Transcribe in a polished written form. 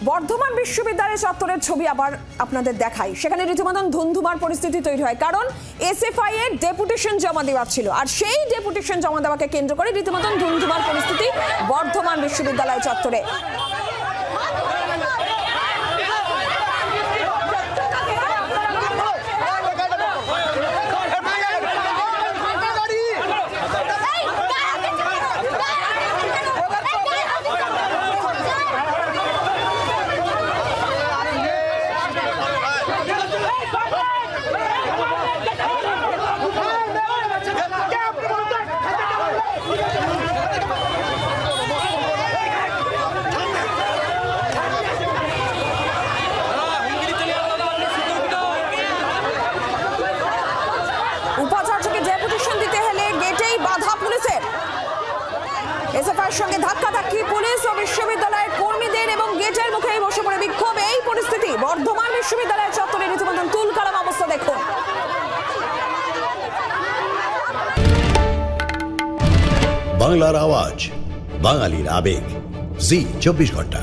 বর্ধমান বিশ্ববিদ্যালয় চত্বরের ছবি আবার আপনাদের দেখাই। সেখানে রীতিমতন ধুন্ধুমার পরিস্থিতি তৈরি হয়, কারণ এসএফআই এর ডেপুটেশন জমা দেওয়া ছিল, আর সেই ডেপুটেশন জমা দেওয়াকে কেন্দ্র করে রীতিমতন ধুন্ধুমার পরিস্থিতি বর্ধমান বিশ্ববিদ্যালয় চত্বরে। উপাচার্যকে ডেপুটেশন দিতে হলে গেটেই বাধা পুলিশের। এসএফআইয়ের সঙ্গে ধাক্কাধাক্কি পুলিশ ও বিশ্ববিদ্যালয়ের কর্মীদের, এবং গেটের মুখেই বসে পড়ে বিক্ষোভ। এই পরিস্থিতি বর্ধমান বিশ্ববিদ্যালয়ের চত্বরে রীতিমতন তুলকালাম অবস্থা দেখুন। বাংলার আওয়াজ, বাঙালির আবেগ, জি 24 ঘন্টা।